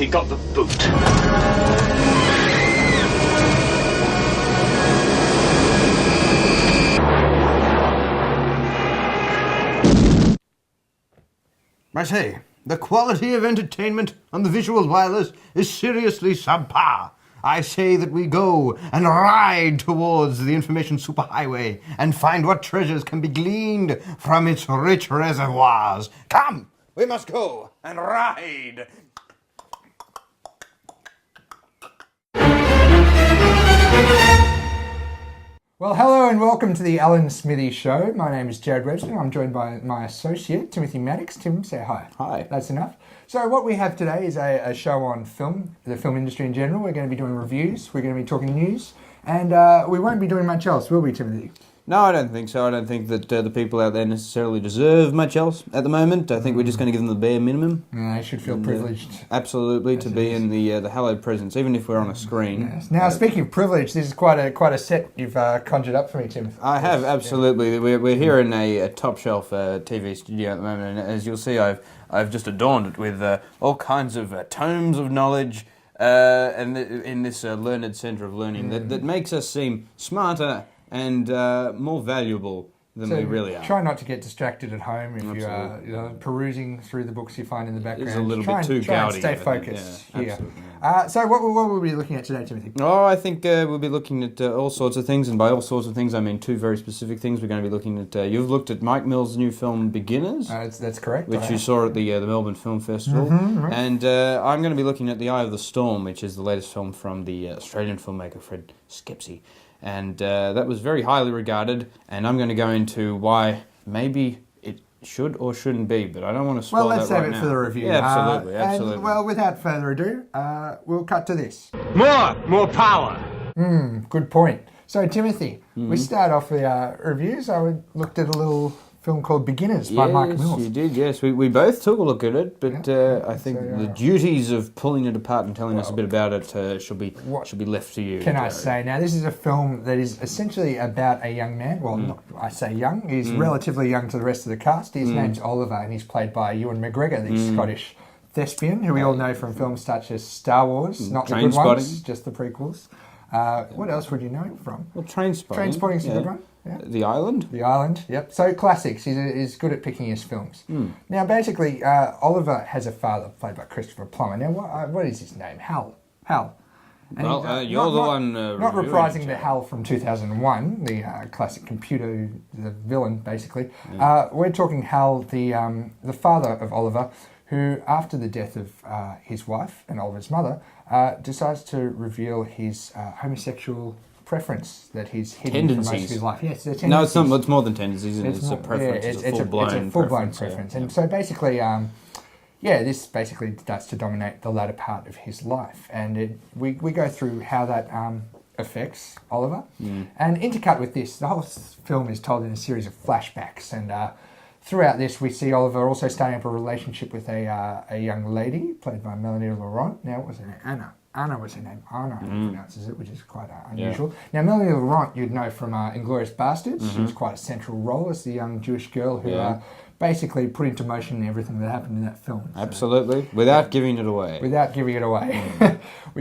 he got the boot. I say, the quality of entertainment on the visual wireless is seriously subpar. I say that we go and ride towards the information superhighway and find what treasures can be gleaned from its rich reservoirs. Come, we must go and ride. Well, hello and welcome to the Alan Smithee Show. My name is Jared Webster. I'm joined by my associate, Timothy Maddox. Tim, say hi. Hi. That's enough. So what we have today is a show on film, the film industry in general. We're going to be doing reviews, we're going to be talking news, and we won't be doing much else, will we, Timothy? No, I don't think so. I don't think that the people out there necessarily deserve much else at the moment. I think we're just going to give them the bare minimum. Yeah, they should feel privileged. Absolutely, to be in the hallowed presence, even if we're on a screen. Yes. Now, speaking of privilege, this is quite a set you've conjured up for me, Tim. I have, absolutely. Yeah. We're here in a top-shelf TV studio at the moment, and as you'll see, I've just adorned it with all kinds of tomes of knowledge, and in this learned centre of learning that makes us seem smarter and more valuable than we really are. Try not to get distracted at home if you are perusing through the books you find in the background. It's a little bit too try gaudy. And stay focused here. Absolutely. So what will we be looking at today, Timothy? Oh, I think we'll be looking at all sorts of things, and by all sorts of things I mean two very specific things. We're going to be looking at, you've looked at Mike Mill's new film Beginners. That's correct. Which you saw at the Melbourne Film Festival. Right. And I'm going to be looking at The Eye of the Storm, which is the latest film from the Australian filmmaker Fred Skepsey. And that was very highly regarded, and I'm going to go into why maybe it should or shouldn't be, but I don't want to spoil that right now. Well, let's save it for the review. Yeah, absolutely, absolutely. And, well, without further ado, we'll cut to this. More power. Good point. So, Timothy, we start off with our reviews. I looked at a little film called Beginners by Mike Mills. Yes, you did, yes. We both took a look at it, but I think the duties of pulling it apart and telling us a bit about it should be left to you. Can I say, now this is a film that is essentially about a young man, I say young, he's relatively young to the rest of the cast. His name's Oliver and he's played by Ewan McGregor, the Scottish thespian, who we all know from films such as Star Wars, not the good ones, just the prequels. What else would you know him from? Well, Trainspotting. Trainspotting's a good one. Yeah. The Island? The Island, yep. So classics. He's good at picking his films. Now, basically, Oliver has a father played by Christopher Plummer. Now, what is his name? Hal. And, well, you're the one not reprising the Hal from 2001, the classic computer, the villain, basically. We're talking Hal, the father of Oliver, who, after the death of his wife and Oliver's mother, decides to reveal his homosexual preference that he's hidden for most of his life. Yes, tendencies. No, it's not. It's more than tendencies. It's a preference. It's a full-blown preference. Yeah. And so basically, this basically starts to dominate the latter part of his life. And we go through how that affects Oliver. And intercut with this, the whole film is told in a series of flashbacks. And throughout this, we see Oliver also starting up a relationship with a young lady played by Melanie Laurent. Now, what was her name? Anna was her name. Anna pronounces it, which is quite unusual. Yeah. Now, Melanie Laurent, you'd know from Inglourious Bastards. She was quite a central role as the young Jewish girl who basically put into motion everything that happened in that film. So, absolutely. Without giving it away. We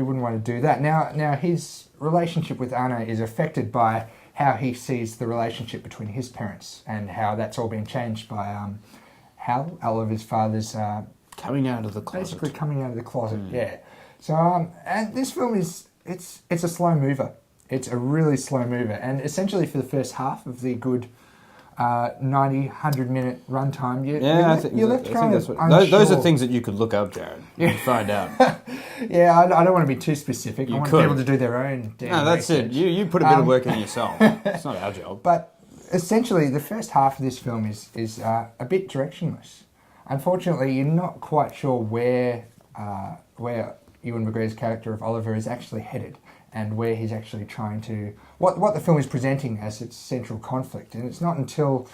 wouldn't want to do that. Now, his relationship with Anna is affected by how he sees the relationship between his parents and how that's all been changed by Hal, Oliver's father's... coming out of the closet. Basically coming out of the closet, yeah. So, and this film it's a slow mover. It's a really slow mover. And essentially for the first half of the good 90, 100-minute runtime, you're left kind of unsure. Those are things that you could look up, Jared, and find out. Yeah, I don't want to be too specific. I want people to do their own damn No, that's research. it. You put a bit of work in yourself. It's not our job. But essentially, the first half of this film is a bit directionless. Unfortunately, you're not quite sure where Ewan McGregor's character of Oliver is actually headed and where he's actually trying to... What the film is presenting as its central conflict. And it's not until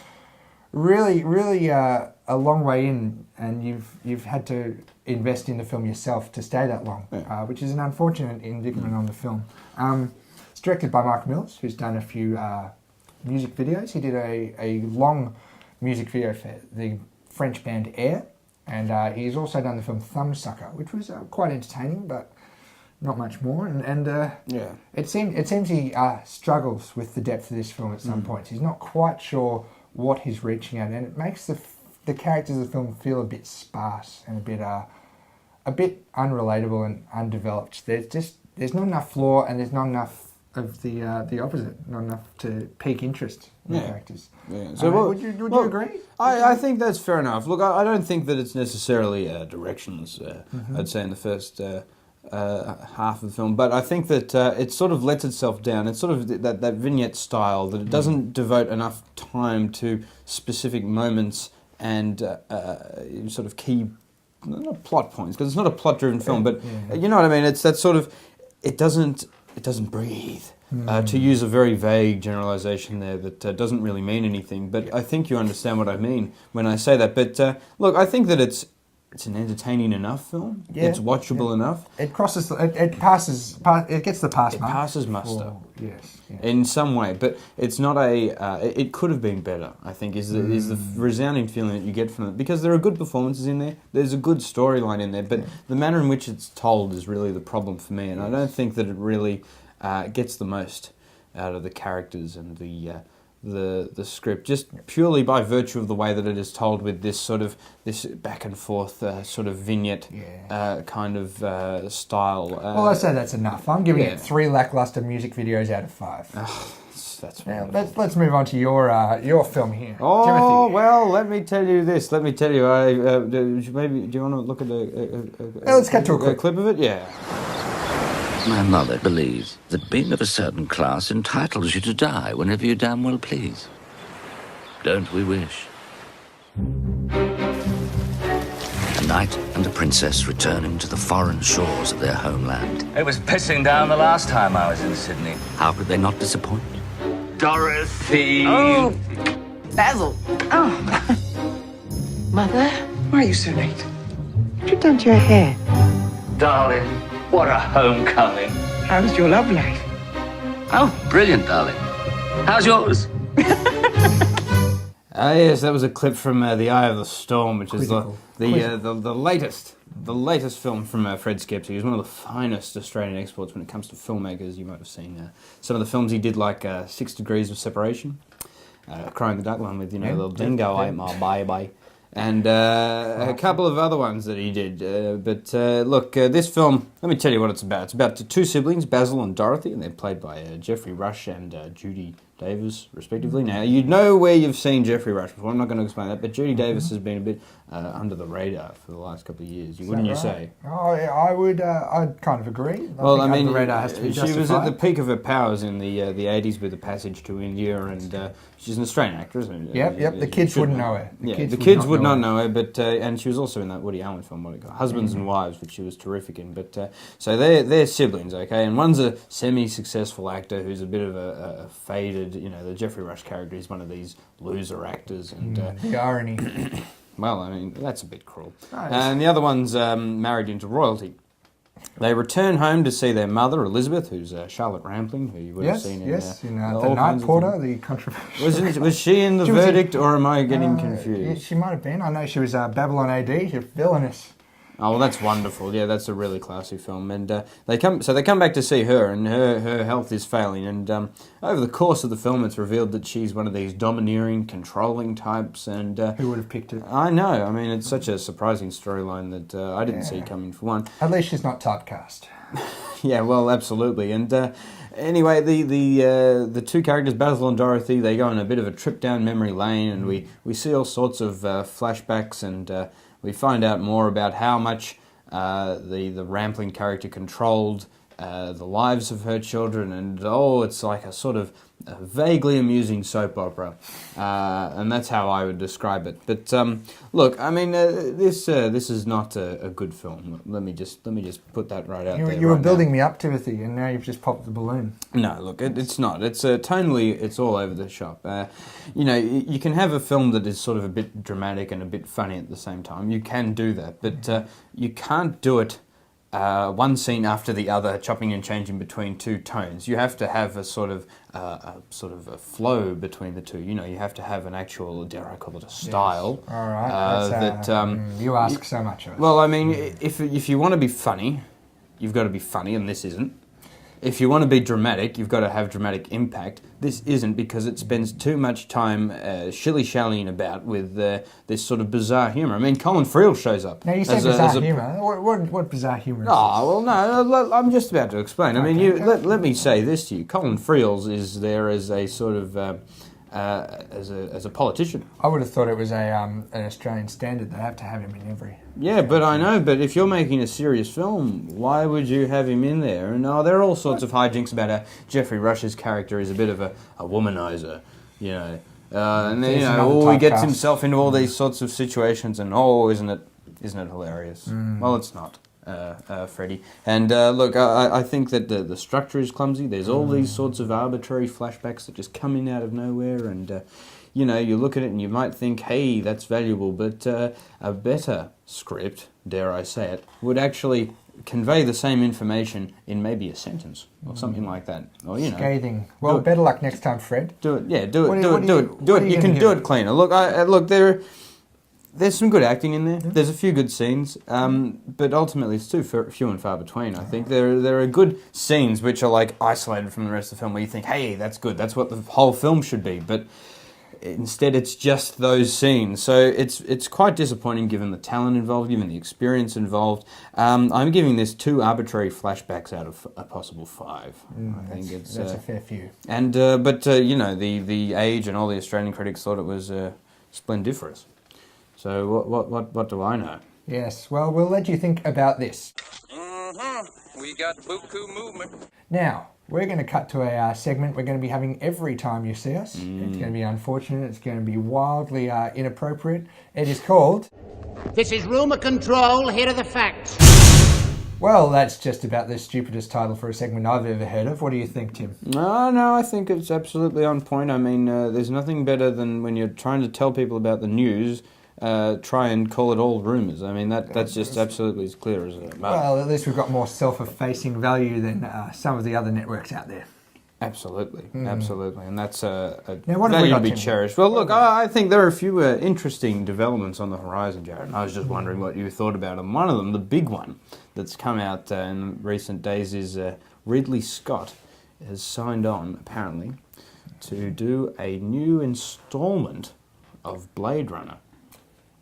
really a long way in and you've had to invest in the film yourself to stay that long, which is an unfortunate indictment on the film. It's directed by Mike Mills, who's done a few music videos. He did a long music video for the French band Air, And he's also done the film Thumbsucker, which was quite entertaining, but not much more. And it seems he struggles with the depth of this film at some points. He's not quite sure what he's reaching at, and it makes the characters of the film feel a bit sparse and a bit unrelatable and undeveloped. There's not enough flaw, and there's not enough of the opposite, not enough to pique interest in the characters. Yeah. So would you agree? I think that's fair enough. Look, I don't think that it's necessarily directionless, I'd say, in the first half of the film, but I think that it sort of lets itself down. It's sort of that vignette style, that it doesn't devote enough time to specific moments and sort of key, not plot points, because it's not a plot-driven film, but you know what I mean? It's that sort of, it doesn't breathe. To use a very vague generalization there that doesn't really mean anything, but I think you understand what I mean when I say that. But look, I think that it's an entertaining enough film. Yeah, it's watchable enough. It crosses. It passes. It gets the pass mark. It passes muster. Yes. In some way, but it's not a. It could have been better. I think is the resounding feeling that you get from it, because there are good performances in there. There's a good storyline in there, but the manner in which it's told is really the problem for me, and I don't think that it really gets the most out of the characters and the script, just purely by virtue of the way that it is told, with this back and forth sort of vignette kind of style. Well, I say that's enough. I'm giving it 3 lackluster music videos out of 5. That's now, let's move on to your film here. Oh, Timothy. well, let me tell you this. Let me tell you, maybe do you want to look at let's cut to a clip of it? Yeah. My mother believes that being of a certain class entitles you to die whenever you damn well please. Don't we wish? A knight and a princess returning to the foreign shores of their homeland. It was pissing down the last time I was in Sydney. How could they not disappoint? Dorothy! Oh, Basil. Oh. Mother? Why are you so late? What have you done to your hair? Darling, what a homecoming. How's your love life? Oh, brilliant, darling. How's yours? Yes, that was a clip from The Eye of the Storm, which is the latest film from Fred Skepsey. He's one of the finest Australian exports when it comes to filmmakers. You might have seen some of the films he did, like 6 Degrees of Separation, Crying the Duck, one with the little dingo ate my bye-bye, and a couple of other ones that he did. But look, this film, let me tell you what it's about. It's about 2 siblings, Basil and Dorothy, and they're played by Jeffrey Rush and Judy Davis, respectively. Now, you'd know where you've seen Jeffrey Rush before. I'm not going to explain that, but Judy Davis has been a bit under the radar for the last couple of years. Wouldn't you say? Oh, yeah, I would. I'd kind of agree. Well, I mean, the radar has to be justified. She was at the peak of her powers in the 80s with The Passage to India, and she's an Australian actress. Yep. The kids wouldn't know her. The kids would not know her, but and she was also in that Woody Allen film, what it called, Husbands and Wives, which she was terrific in. But so they're siblings, okay, and one's a semi-successful actor who's a bit of a faded, the Jeffrey Rush character is one of these loser actors, and the irony. Well, I mean, that's a bit cruel. Nice. And the other one's married into royalty. They return home to see their mother, Elizabeth, who's Charlotte Rampling, who you would have seen in The Night Porter, the controversial. Was she in The Verdict, or am I getting confused? Yeah, she might have been. I know she was Babylon AD. She's villainous. Oh, well, that's wonderful. Yeah, that's a really classy film. And they come back to see her, and her health is failing. And over the course of the film, it's revealed that she's one of these domineering, controlling types. And who would have picked it? I know. I mean, it's such a surprising storyline that I didn't see coming, for one. At least she's not typecast. Yeah, well, absolutely. And anyway, the 2 characters, Basil and Dorothy, they go on a bit of a trip down memory lane, and we see all sorts of flashbacks, and we find out more about how much the Rampling character controlled the lives of her children, and it's like a sort of a vaguely amusing soap opera, and that's how I would describe it. But look, I mean, this is not a good film. Let me just put that right out there. You were building me up, Timothy, and now you've just popped the balloon. No, look, it's not. It's tonally, it's all over the shop. You can have a film that is sort of a bit dramatic and a bit funny at the same time. You can do that, but you can't do it one scene after the other, chopping and changing between two tones. You have to have a sort of a flow between the two. You know, you have to have an actual, dare I call it, a style. Yes. All right. You ask so much of us. Well, I mean, if you want to be funny, you've got to be funny, and this isn't. If you want to be dramatic, you've got to have dramatic impact. This isn't, because it spends too much time shilly-shallying about with this sort of bizarre humour. I mean, Colin Friel shows up. Now, you say bizarre humour. What bizarre humour is this? Oh, well, no, I'm just about to explain. I mean, let me say this to you. Colin Friel is there as a sort of... as a politician. I would have thought it was an Australian standard. They have to have him in every... Yeah, but I know, but if you're making a serious film, why would you have him in there? And there are all sorts of hijinks about how Jeffrey Rush's character is a bit of a womanizer, you know. And then, he gets himself into all these sorts of situations, and isn't it hilarious? Well, it's not. Freddie. And look, I think that the structure is clumsy. There's all these sorts of arbitrary flashbacks that just come in out of nowhere, and you look at it and you might think, hey, that's valuable, but a better script, dare I say it, would actually convey the same information in maybe a sentence or something like that. Or scathing. Well, better luck next time, Fred. Do it. Yeah, do it. You can do it cleaner. Look, there's some good acting in there. There's a few good scenes, but ultimately it's too few and far between, I think. There are good scenes which are like isolated from the rest of the film where you think, hey, that's good, that's what the whole film should be, but instead it's just those scenes. So it's quite disappointing given the talent involved, given the experience involved. I'm giving this 2 arbitrary flashbacks out of a possible 5. I think that's a fair few. And but the Age and all the Australian critics thought it was splendiferous. So what do I know? Yes, well, we'll let you think about this. We got buku movement. Now, we're going to cut to a segment we're going to be having every time you see us. It's going to be unfortunate. It's going to be wildly inappropriate. It is called... This is rumour control. Here are the facts. Well, that's just about the stupidest title for a segment I've ever heard of. What do you think, Tim? No, I think it's absolutely on point. I mean, there's nothing better than when you're trying to tell people about the news... try and call it all rumours. I mean, that's just absolutely as clear as a mud. Well, at least we've got more self-effacing value than some of the other networks out there. Absolutely, absolutely. And that's a now, what value have we to got, be cherished. Well, look, I think there are a few interesting developments on the horizon, Jared. I was just wondering what you thought about them. One of them, the big one that's come out in recent days, is Ridley Scott has signed on, apparently, to do a new instalment of Blade Runner.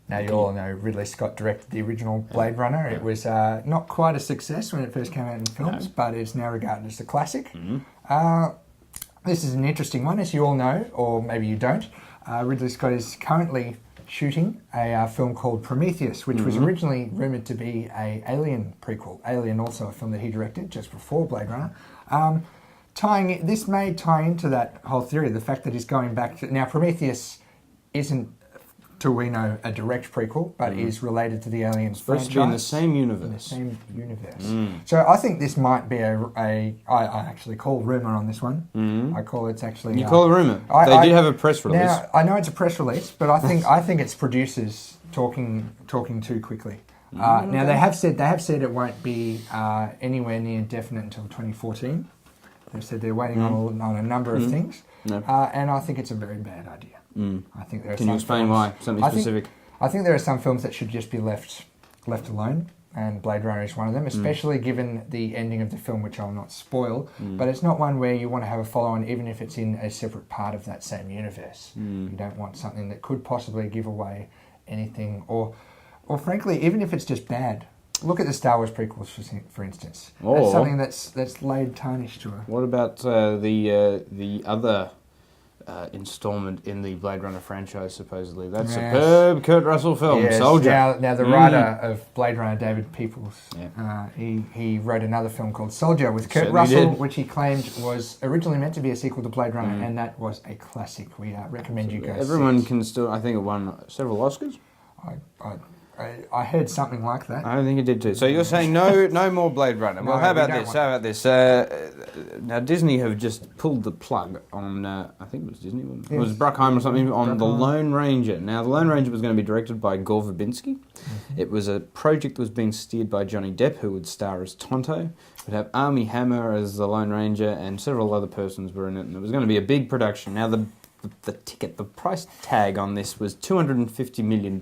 Now, you all know Ridley Scott directed the original Blade Runner. It was not quite a success when it first came out in films, but it's now regarded as a classic. This is an interesting one, as you all know, or maybe you don't. Ridley Scott is currently shooting a film called Prometheus, which was originally rumoured to be an Alien prequel. Alien, also a film that he directed just before Blade Runner. This may tie into that whole theory, the fact that he's going back to... Now, Prometheus isn't, till we know, a direct prequel, but is related to the Alien franchise. Supposed to be in the same universe. So I think this might be I actually call rumour on this one. I call it's actually... You call it rumour? They did have a press release. Now, I know it's a press release, but I think it's producers talking too quickly. Now, they have said it won't be anywhere near definite until 2014. They've said they're waiting on a number of things, and I think it's a very bad idea. I think there are Can you explain why? Something specific? I think there are some films that should just be left alone, and Blade Runner is one of them, especially given the ending of the film, which I'll not spoil, but it's not one where you want to have a follow-on, even if it's in a separate part of that same universe. You don't want something that could possibly give away anything, or frankly, even if it's just bad. Look at the Star Wars prequels, for instance. That's something that's laid tarnish to it. What about the other installment in the Blade Runner franchise, supposedly? That superb Kurt Russell film, Soldier. Now the writer of Blade Runner, David Peoples, he wrote another film called Soldier with Kurt Russell, which he claimed was originally meant to be a sequel to Blade Runner, and that was a classic. We recommend you go see it. Everyone can still... I think it won several Oscars. I heard something like that. I think it did too. So you're saying no more Blade Runner. Well, how about this? Now Disney have just pulled the plug on. I think it was Disney. Yes. It was Bruckheimer or something on The Lone Ranger. Now The Lone Ranger was going to be directed by Gore Verbinski. Mm-hmm. It was a project that was being steered by Johnny Depp, who would star as Tonto. It would have Armie Hammer as the Lone Ranger, and several other persons were in it. And it was going to be a big production. Now the price tag on this was $250 million,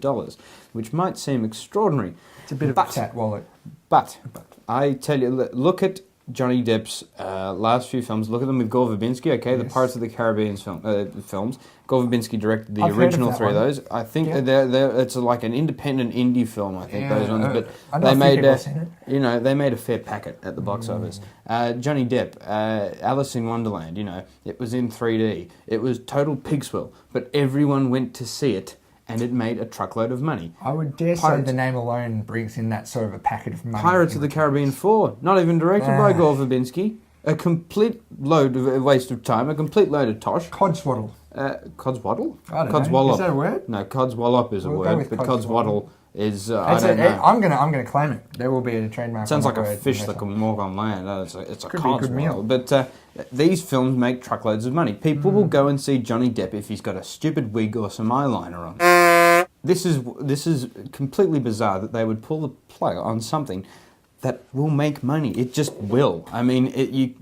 which might seem extraordinary. It's a bit of a fat wallet. But I tell you, look at Johnny Depp's last few films. Look at them with Gore Verbinski, okay? Yes. The Pirates of the Caribbean films. Gore Verbinski directed the original three of those. I think it's like an independent indie film, I think, those ones. But they made they made a fair packet at the box office. Johnny Depp, Alice in Wonderland, it was in 3D. It was total pig swill, but everyone went to see it. And it made a truckload of money. I would dare say the name alone brings in that sort of a packet of money. Pirates of the Caribbean 4, not even directed by Gore Verbinski. A complete waste of time, a complete load of tosh. Codswaddle. Codswaddle? I don't know. Is that a word? No, codswallop is a word, but codswaddle is, I don't know. I'm gonna claim it. There will be a trademark. Sounds like a fish that can walk on land. It's a codswaddle. But these films make truckloads of money. People will go and see Johnny Depp if he's got a stupid wig or some eyeliner on. This is completely bizarre that they would pull the plug on something that will make money. It just will. I mean, you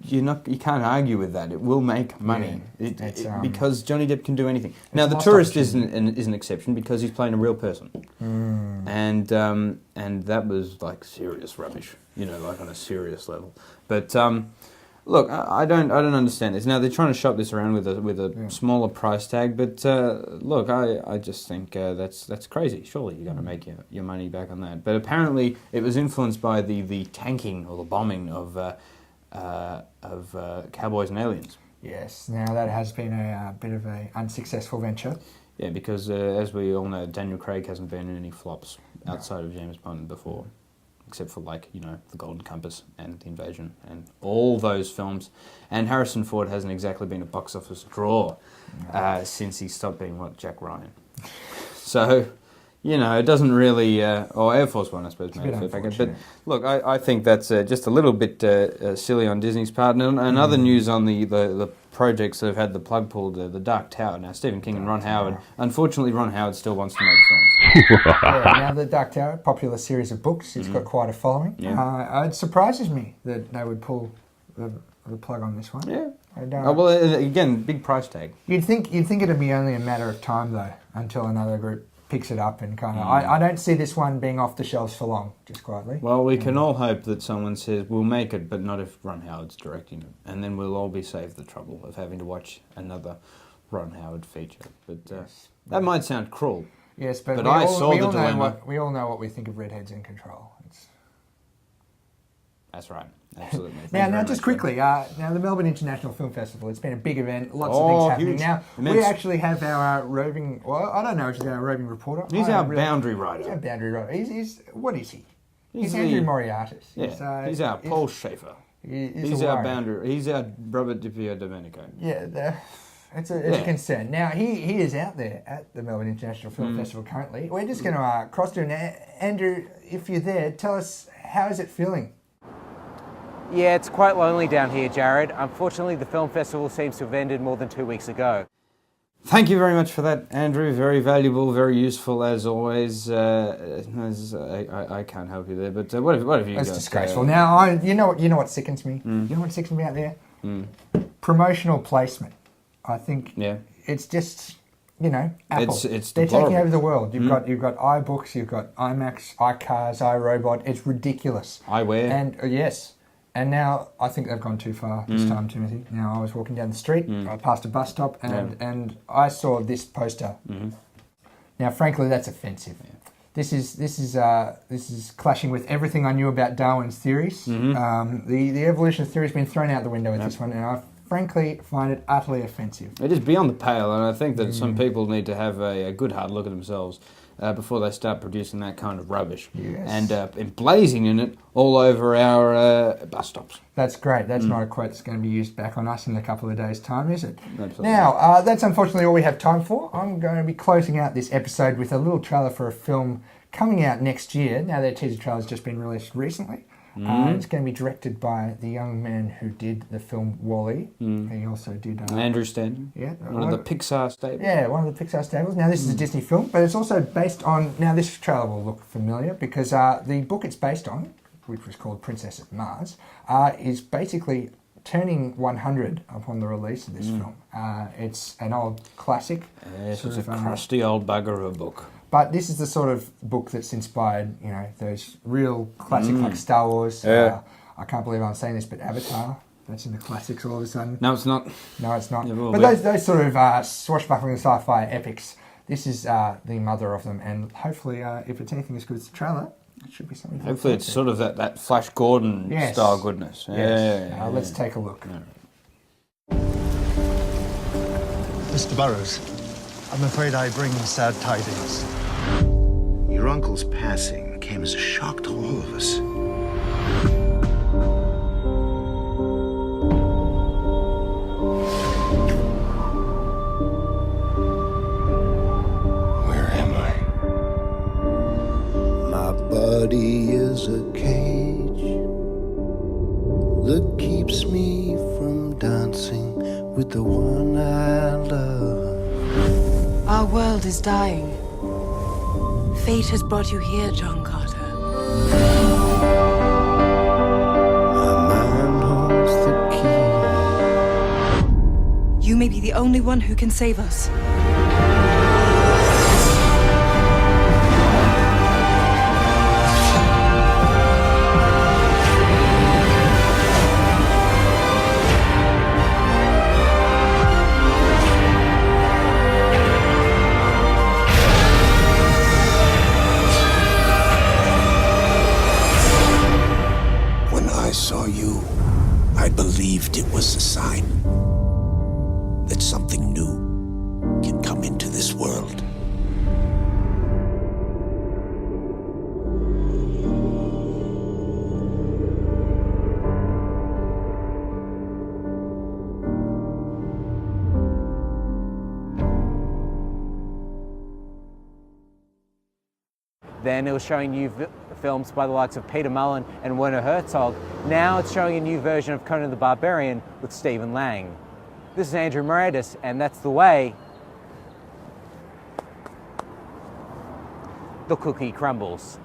can't argue with that. It will make money because Johnny Depp can do anything. Now, The Tourist is an exception because he's playing a real person, and that was like serious rubbish. Like on a serious level. But look, I don't understand this. Now they're trying to shop this around with a smaller price tag, but look, I just think that's crazy. Surely you're going to make your money back on that. But apparently it was influenced by the tanking or the bombing of Cowboys and Aliens. Yes. Now that has been a bit of an unsuccessful venture. Yeah, because as we all know, Daniel Craig hasn't been in any flops outside of James Bond before. Except for The Golden Compass and The Invasion and all those films. And Harrison Ford hasn't exactly been a box office draw since he stopped being, Jack Ryan. So, it doesn't really... or Air Force One, I suppose, made a fair package. But look, I think that's just a little bit silly on Disney's part. And other news on the projects that have had the plug pulled, The Dark Tower. Now, Stephen King and Ron Howard. Unfortunately, Ron Howard still wants to make films. Now, The Dark Tower, popular series of books. It's got quite a following. Yeah. It surprises me that they would pull the plug on this one. Yeah. Well, again, big price tag. You'd think it'd be only a matter of time, though, until another group picks it up and kind of... I don't see this one being off the shelves for long, just quietly. Well, we can all hope that someone says, we'll make it, but not if Ron Howard's directing it. And then we'll all be saved the trouble of having to watch another Ron Howard feature. But that might sound cruel. Yes, but we all know what we think of Redheads in Control. That's right. Absolutely. Now, just quickly, now the Melbourne International Film Festival, it's been a big event, lots of things happening. Huge. Now, Immense. We actually have our roving, I don't know if he's our roving reporter. He's our boundary rider. He's our boundary rider. What is he? He's Andrew Moriartis. Yeah, he's our Paul Schaefer. He's our boundary. He's our Robert DiPio Domenico. Yeah, it's a concern. Now, he is out there at the Melbourne International Film Festival currently. We're just going to cross to him. Andrew, if you're there, tell us, how is it feeling? Yeah, it's quite lonely down here, Jared. Unfortunately, the film festival seems to have ended more than 2 weeks ago. Thank you very much for that, Andrew. Very valuable, very useful as always. I can't help you there, but what have you got? That's disgraceful. Now, you know what sickens me? You know what sickens me out there? Promotional placement. I think it's just, Apple. They're taking over the world. You've got iBooks, you've got iMacs, iCars, iRobot. It's ridiculous. iWare. And yes. And now I think they've gone too far this time, Timothy. Now I was walking down the street, I passed a bus stop, and I saw this poster. Now, frankly, that's offensive. This is clashing with everything I knew about Darwin's theories. The evolution theory has been thrown out the window with this one, and I frankly find it utterly offensive. It is beyond the pale, and I think that some people need to have a good hard look at themselves before they start producing that kind of rubbish and emblazing in it all over our bus stops. That's great. That's not a quote that's going to be used back on us in a couple of days' time, is it? Absolutely. Now, that's unfortunately all we have time for. I'm going to be closing out this episode with a little trailer for a film coming out next year. Now their teaser trailer's just been released recently. It's going to be directed by the young man who did the film WALL-E. He also did... Andrew Stanton. Yeah. One of the Pixar stables. Yeah, one of the Pixar stables. Now, this is a Disney film, but it's also based on... Now, this trailer will look familiar because the book it's based on, which was called Princess of Mars, is basically turning 100 upon the release of this film. It's an old classic. Yes, it's a crusty old bugger of a book. But this is the sort of book that's inspired, those real classics like Star Wars. Yeah. I can't believe I'm saying this, but Avatar. That's in the classics all of a sudden. No, it's not. No, it's not. Yeah, but those sort of swashbuckling sci-fi epics, this is the mother of them. And hopefully, if it's anything as good as the trailer, it should be something. Hopefully it's sort of that Flash Gordon style goodness. Yes. Yeah. Let's take a look. Yeah. Mr. Burroughs, I'm afraid I bring sad tidings. Your uncle's passing came as a shock to all of us. Where am I? My body is a cage that keeps me from dancing with the one I love. Our world is dying. Fate has brought you here, John Carter. My mind holds the key. You may be the only one who can save us. Saw you, I believed it was a sign that something new can come into this world. Then it was showing new films by the likes of Peter Mullen and Werner Herzog. Now it's showing a new version of Conan the Barbarian with Stephen Lang. This is Andrew Moratis, and that's the way the cookie crumbles.